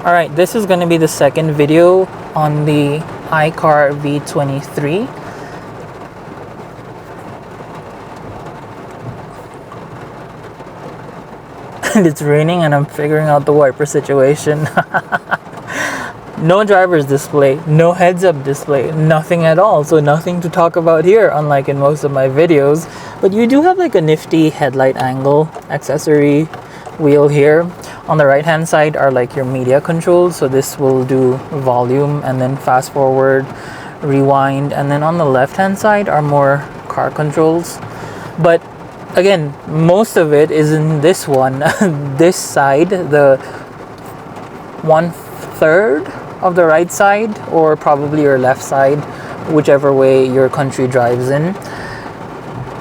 Alright, this is going to be the second video on the Icaur V23. And it's raining and I'm figuring out the wiper situation. No driver's display, no heads-up display, nothing at all. So nothing to talk about here, unlike in most of my videos. But you do have like a nifty headlight angle accessory wheel here. On the right hand side are like your media controls, so this will do volume and then fast forward, rewind, and then on the left hand side are more car controls. But again, most of it is in this one. This side, the 1/3 of the right side, or probably your left side, whichever way your country drives in,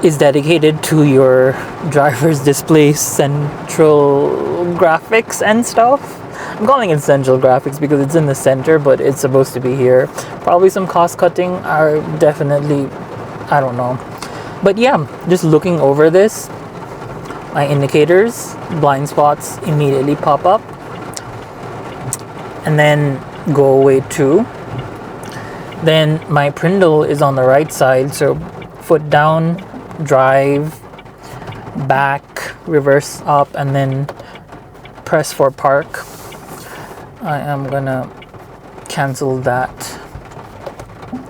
is dedicated to your driver's display central graphics and stuff. I'm calling it central graphics because it's in the center, but it's supposed to be here. Probably some cost cutting are definitely, I don't know. But yeah, just looking over this, my indicators, blind spots immediately pop up and then go away too. Then my prindle is on the right side, so foot down, drive, back, reverse up, and then press for park. I am gonna cancel that.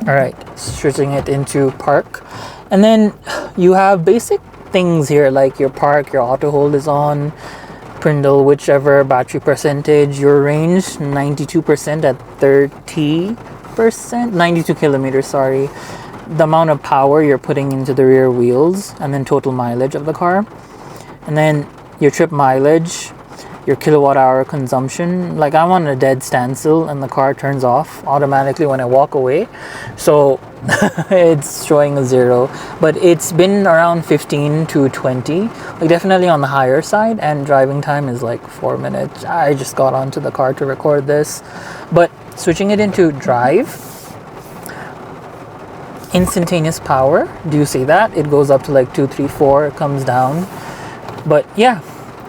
Alright, switching it into park. And then you have basic things here like your park, your auto hold is on, prindle, whichever, battery percentage, your range 92% at 30%, 92 kilometers, sorry. The amount of power you're putting into the rear wheels, and then total mileage of the car. And then your trip mileage, your kilowatt hour consumption. Like I'm on a dead standstill and the car turns off automatically when I walk away. So it's showing a 0, but it's been around 15 to 20, like definitely on the higher side, and driving time is like 4 minutes. I just got onto the car to record this. But switching it into drive, instantaneous power, do you see that? It goes up to like 2, 3, 4, it comes down. But yeah,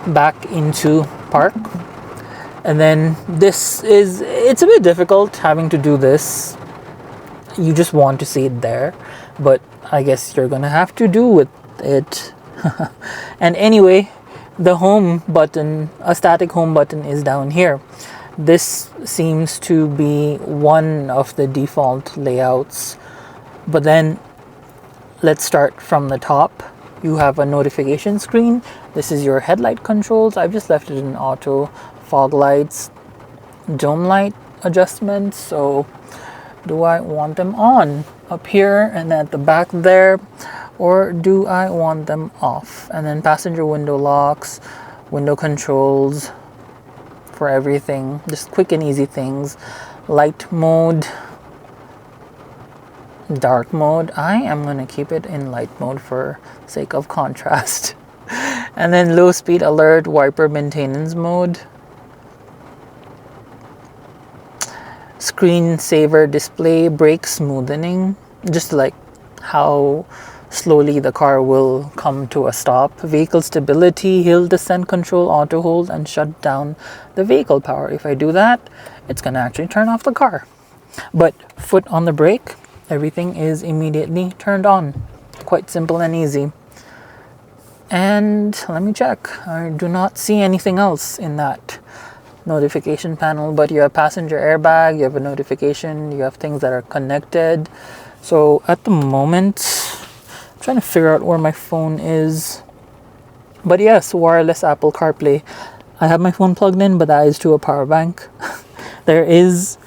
back into park. And then it's a bit difficult having to do this. You just want to see it there, but I guess you're gonna have to do with it. And anyway, the home button, a static home button, is down here. This seems to be one of the default layouts. But then let's start from the top. You have a notification screen. This is your headlight controls. I've just left it in auto. Fog lights, dome light adjustments. So do I want them on up here and at the back there, or do I want them off? And then passenger window locks, window controls for everything. Just quick and easy things. Light mode, dark mode. I am going to keep it in light mode for sake of contrast. And then low speed alert, wiper maintenance mode, screen saver display, brake smoothing, just like how slowly the car will come to a stop, vehicle stability, hill descent control, auto hold, and shut down the vehicle power. If I do that, it's going to actually turn off the car. But foot on the brake, everything is immediately turned on. Quite simple and easy. And let me check. I do not see anything else in that notification panel, but you have passenger airbag, you have a notification, you have things that are connected. So at the moment, I'm trying to figure out where my phone is. But yes, wireless Apple CarPlay. I have my phone plugged in, but that is to a power bank. There is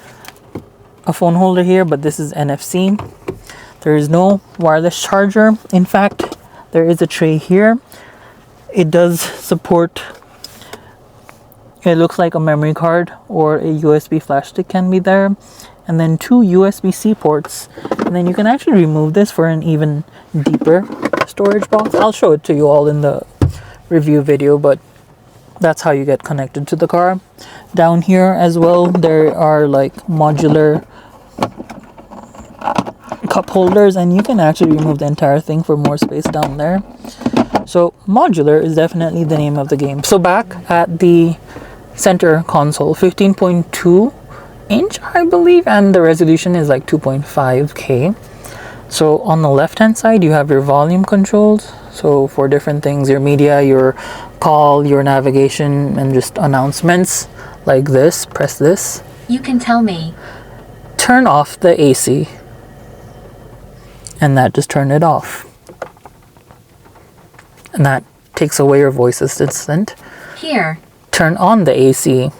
a phone holder here, but this is NFC. There is no wireless charger. In fact, there is a tray here. It does support, it looks like a memory card or a USB flash stick can be there, and then 2 USB-C ports. And then you can actually remove this for an even deeper storage box. I'll show it to you all in the review video, but that's how you get connected to the car. Down here as well, there are like modular cup holders, and you can actually remove the entire thing for more space down there. So modular is definitely the name of the game. So back at the center console, 15.2 inch I believe, and the resolution is like 2.5K. So on the left hand side you have your volume controls, so for different things, your media, your call, your navigation, and just announcements like this. Press this. You can tell me. Turn off the AC, and that just turned it off, and that takes away your voice assistant. Here. Turn on the AC,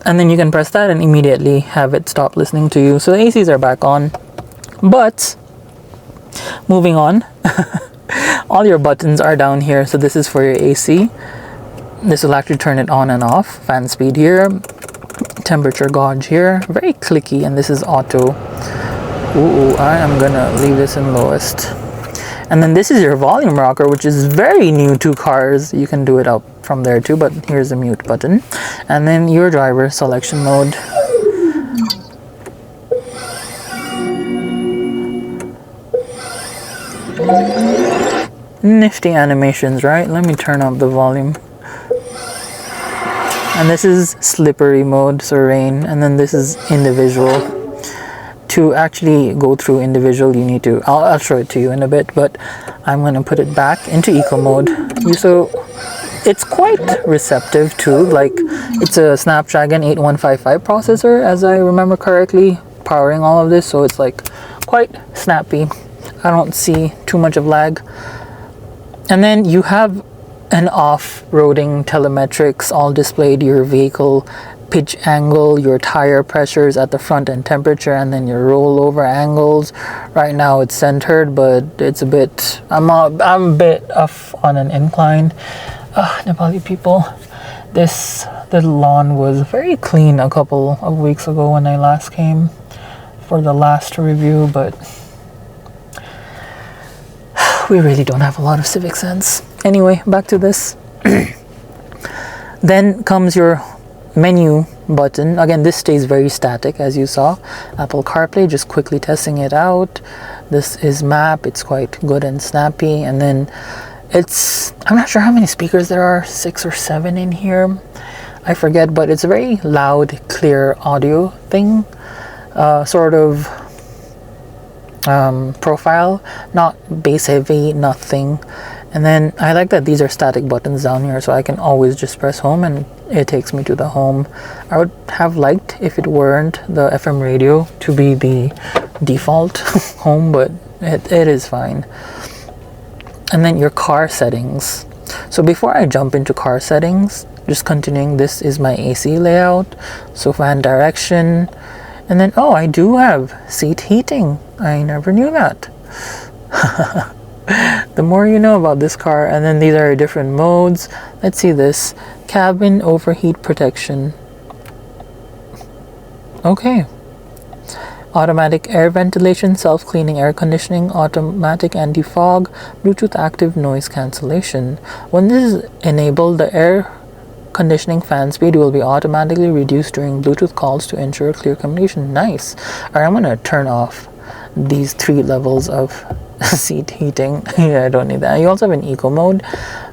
and then you can press that and immediately have it stop listening to you. So the ACs are back on. But moving on, all your buttons are down here. So this is for your AC. This will actually turn it on and off. Fan speed here, temperature gauge here, very clicky, and this is auto. Ooh, I am gonna leave this in lowest. And then this is your volume rocker, which is very new to cars. You can do it up from there too, but here's the mute button. And then your driver selection mode. Nifty animations, right? Let me turn up the volume. And this is slippery mode, so rain. And then this is individual. To actually go through individual, you need to, I'll show it to you in a bit, but I'm going to put it back into eco mode. So it's quite receptive too, like it's a Snapdragon 8155 processor, as I remember correctly, powering all of this, so it's like quite snappy. I don't see too much of lag. And then you have an off-roading telemetrics, all displayed, your vehicle pitch angle, your tire pressures at the front and temperature, and then your rollover angles. Right now it's centered, but it's a bit, I'm a bit off on an incline. Nepali people, the lawn was very clean a couple of weeks ago when I last came for the last review, but we really don't have a lot of civic sense. Anyway, back to this. Then comes your menu button. Again, this stays very static, as you saw. Apple CarPlay, just quickly testing it out. This is map. It's quite good and snappy. And then it's, I'm not sure how many speakers there are, 6 or 7 in here, I forget, but it's a very loud, clear audio thing, sort of profile, not bass heavy, nothing. And then I like that these are static buttons down here, so I can always just press home and it takes me to the home. I would have liked if it weren't the FM radio to be the default home, but it is fine. And then your car settings. So before I jump into car settings, just continuing, this is my AC layout. So fan direction, and then I do have seat heating. I never knew that. The more you know about this car. And then these are different modes. Let's see this. Cabin overheat protection. Okay. Automatic air ventilation, self-cleaning air conditioning, automatic anti-fog, Bluetooth active noise cancellation. When this is enabled, the air conditioning fan speed will be automatically reduced during Bluetooth calls to ensure clear communication. Nice. Alright, I'm gonna turn off these 3 levels of seat heating. Yeah, I don't need that. You also have an eco mode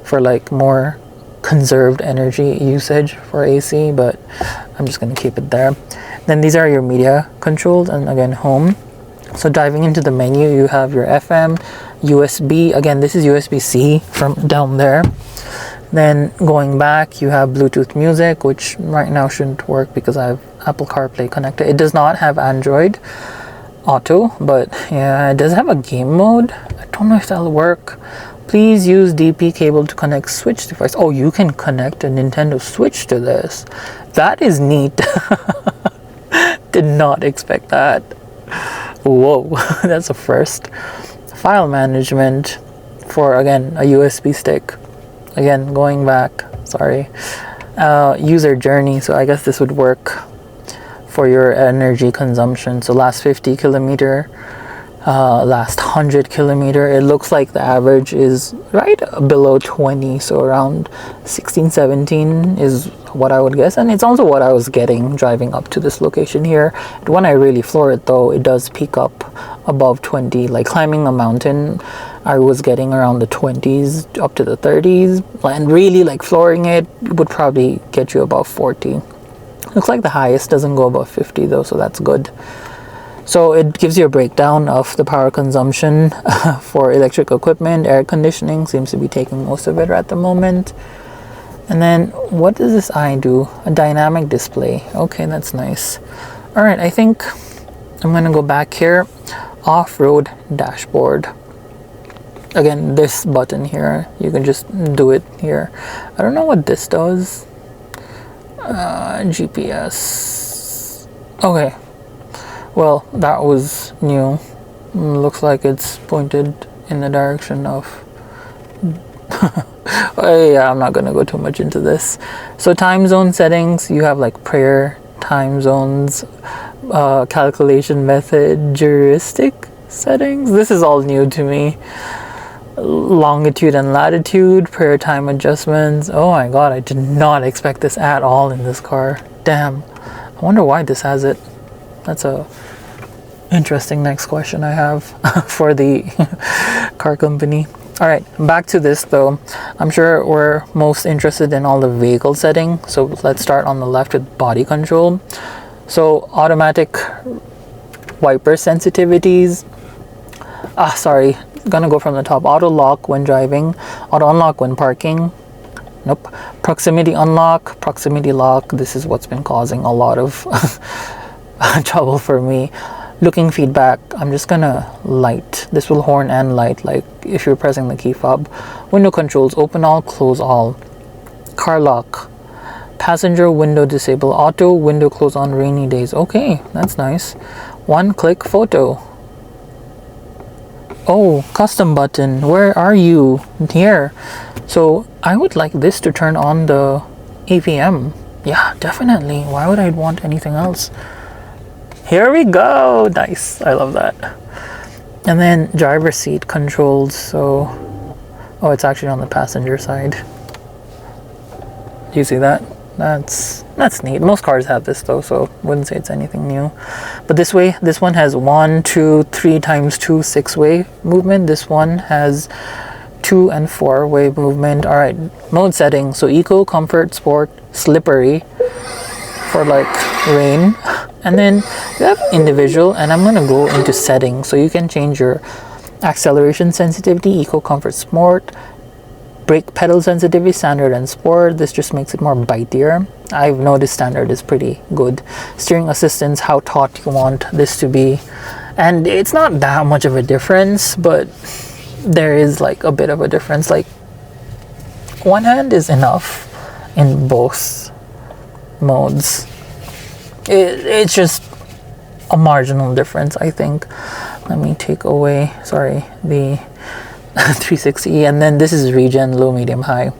for like more conserved energy usage for AC, but I'm just going to keep it there. Then these are your media controls, and again, home. So diving into the menu, you have your FM, USB. Again, this is USB-C from down there. Then going back, you have Bluetooth music, which right now shouldn't work because I have Apple CarPlay connected. It does not have Android Auto, but yeah, it does have a game mode. I don't know if that'll work. Please use DP cable to connect Switch device. Oh, you can connect a Nintendo Switch to this. That is neat. Did not expect that. Whoa, that's a first. File management for, again, a USB stick. Again, going back, sorry. User journey, so I guess this would work for your energy consumption. So last 50 kilometer, last 100 kilometer. It looks like the average is right below 20, so around 16, 17 is what I would guess. And it's also what I was getting driving up to this location here. When I really floor it though, it does peak up above 20, like climbing a mountain. I was getting around the 20s up to the 30s, and really like flooring it would probably get you about 40. Looks like the highest doesn't go above 50 though, so that's good. So it gives you a breakdown of the power consumption for electric equipment. Air conditioning seems to be taking most of it at the moment. And then what does this eye do? A dynamic display. Okay, that's nice. All right, I think I'm gonna go back here. Off-road dashboard. Again, this button here, you can just do it here. I don't know what this does. GPS. Okay. Well, that was new. Looks like it's pointed in the direction of... yeah, I'm not gonna go too much into this. So time zone settings, you have like prayer, time zones, calculation method, juristic settings. This is all new to me. Longitude and latitude, prayer time adjustments. Oh my god, I did not expect this at all in this car. Damn. I wonder why this has it. That's a interesting next question I have for the car company. All right, back to this though. I'm sure we're most interested in all the vehicle settings. So let's start on the left with body control. So automatic wiper sensitivities. Sorry, gonna go from the top. Auto lock when driving, auto unlock when parking. Nope. Proximity unlock, proximity lock. This is what's been causing a lot of trouble for me. Looking feedback, I'm just gonna light. This will horn and light like if you're pressing the key fob. Window controls, open all, close all. Car lock, passenger window disable, auto window close on rainy days. Okay, that's nice. One click photo. Oh, custom button, where are you? Here. So I would like this to turn on the AVM. Yeah, definitely. Why would I want anything else? Here we go. Nice. I love that. And then driver seat controls. So, oh, it's actually on the passenger side. Do you see that? That's neat. Most cars have this though, so wouldn't say it's anything new. But this one has 1, 2, 3 times 2 6-way movement. This one has 2 and 4-way movement. All right, mode settings. So eco, comfort, sport, slippery for like rain. And then you have individual, and I'm gonna go into settings. So you can change your acceleration sensitivity, eco, comfort, sport, brake pedal sensitivity, standard and sport. This just makes it more bitier. I've noticed standard is pretty good. Steering assistance, how taut you want this to be. And it's not that much of a difference, but there is like a bit of a difference. Like one hand is enough in both modes. It's just a marginal difference, I think. Let me take away, sorry, the 360, and then this is regen, low, medium, high.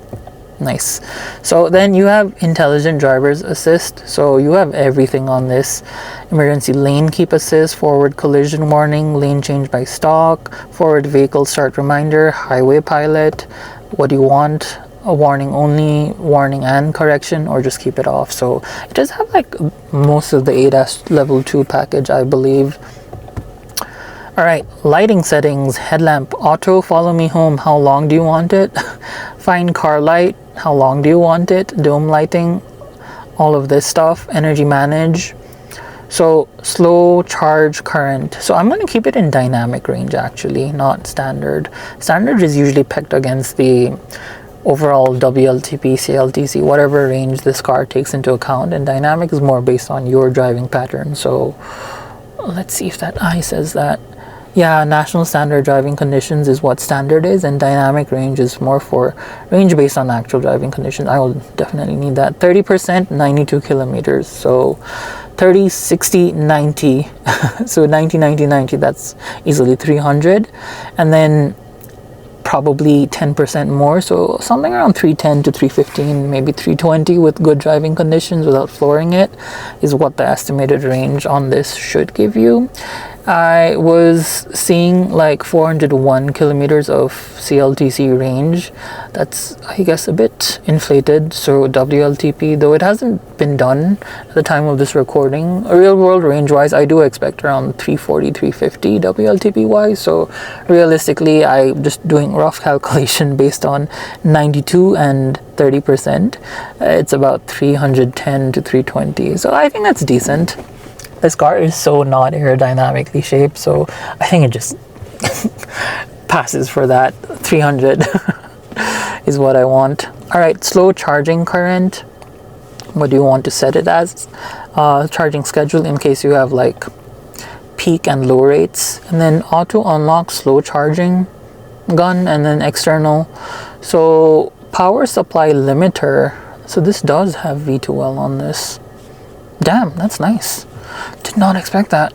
Nice. So then you have intelligent driver's assist. So you have everything on this. Emergency lane keep assist, forward collision warning, lane change by stock, forward vehicle start reminder, highway pilot. What do you want? A warning only, warning and correction, or just keep it off. So it does have like most of the ADAS level 2 package, I believe. All right, lighting settings, headlamp, auto, follow me home, how long do you want it? Find car light, how long do you want it? Dome lighting, all of this stuff. Energy manage. So slow charge current. So I'm going to keep it in dynamic range actually, not standard. Standard is usually pegged against the overall WLTP, CLTC, whatever range this car takes into account, and dynamic is more based on your driving pattern. So let's see if that eye says that. Yeah, national standard driving conditions is what standard is, and dynamic range is more for range based on actual driving conditions. I will definitely need that. 30%, 92 kilometers. So 30, 60, 90. So 90, 90, 90, that's easily 300. And then probably 10% more, so something around 310 to 315, maybe 320 with good driving conditions without flooring it is what the estimated range on this should give you. I was seeing like 401 kilometers of CLTC range. That's, I guess, a bit inflated. So WLTP, though it hasn't been done at the time of this recording, real world range wise, I do expect around 340, 350 WLTP wise. So realistically, I'm just doing rough calculation based on 92 and 30%. It's about 310 to 320. So I think that's decent. This car is so not aerodynamically shaped, so I think it just passes for that. 300 is what I want. All right, slow charging current. What do you want to set it as? Charging schedule in case you have like peak and low rates. And then auto unlock slow charging gun, and then external. So power supply limiter. So this does have V2L on this. Damn, that's nice. Did not expect that.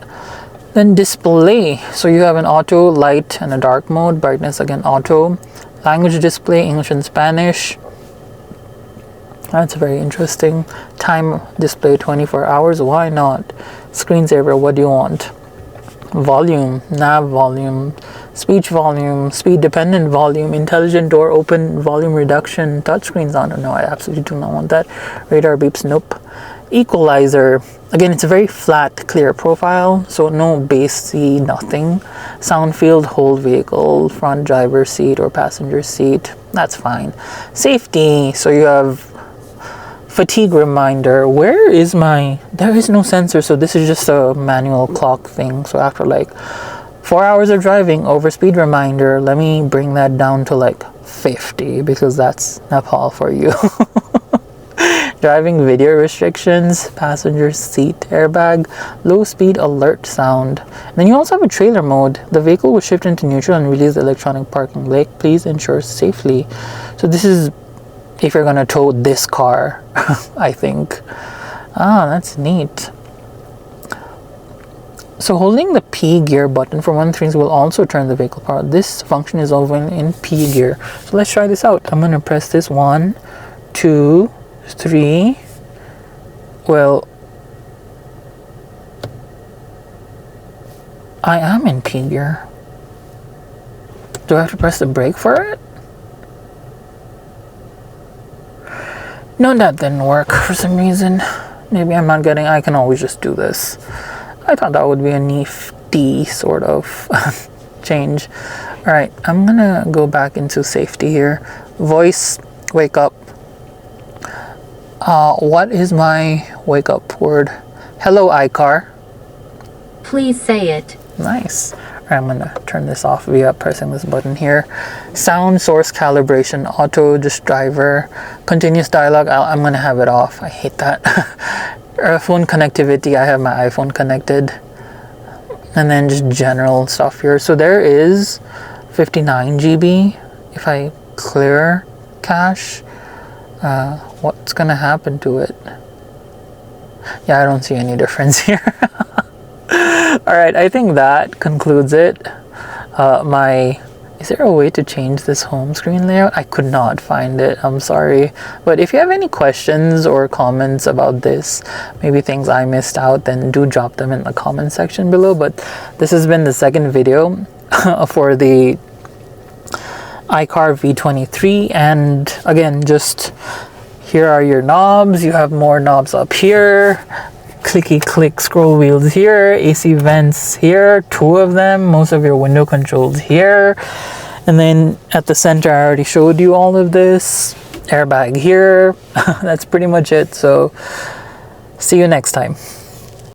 Then display. So you have an auto, light, and a dark mode. Brightness again auto. Language display, English and Spanish. That's very interesting. Time display 24 hours. Why not? Screensaver, what do you want? Volume, nav volume, speech volume, speed dependent volume, intelligent door open, volume reduction, touchscreens on. No, I absolutely do not want that. Radar beeps, nope. Equalizer, again, it's a very flat, clear profile, so no bassy, nothing. Sound field, whole vehicle, front driver seat or passenger seat, that's fine. Safety, so you have fatigue reminder. Where is my, there is no sensor, so this is just a manual clock thing. So after like 4 hours of driving, over speed reminder, let me bring that down to like 50 because that's Nepal for you. Driving video restrictions, passenger seat airbag, low speed alert sound. And then you also have a trailer mode. The vehicle will shift into neutral and release the electronic parking brake. Please ensure safely. So this is if you're gonna tow this car, I think. Ah, that's neat. So holding the P gear button for 1 3 will also turn the vehicle power. This function is over in P gear. So let's try this out. I'm gonna press this 1, 2, 3. Well, I am in P gear. Do I have to press the brake for it? No, that didn't work for some reason. Maybe I'm not getting, I can always just do this. I thought that would be a nifty sort of change. All right, I'm gonna go back into safety here. Voice, wake up. What is my wake up word? Hello, Icaur. Please say it. Nice. All right, I'm gonna turn this off via pressing this button here. Sound source calibration, auto, just driver, continuous dialogue. I'm gonna have it off. I hate that. Phone connectivity, I have my iPhone connected. And then just general stuff here. So there is 59 GB. If I clear cache, what's gonna happen to it? Yeah, I don't see any difference here. All right, I think that concludes it. Is there a way to change this home screen layout? I could not find it, I'm sorry. But if you have any questions or comments about this, maybe things I missed out, then do drop them in the comment section below. But this has been the second video for the Icaur V23, and again, just here are your knobs. You have more knobs up here, clicky click scroll wheels here, AC vents here, 2 of them, most of your window controls here, and then at the center I already showed you all of this, airbag here. That's pretty much it. So see you next time.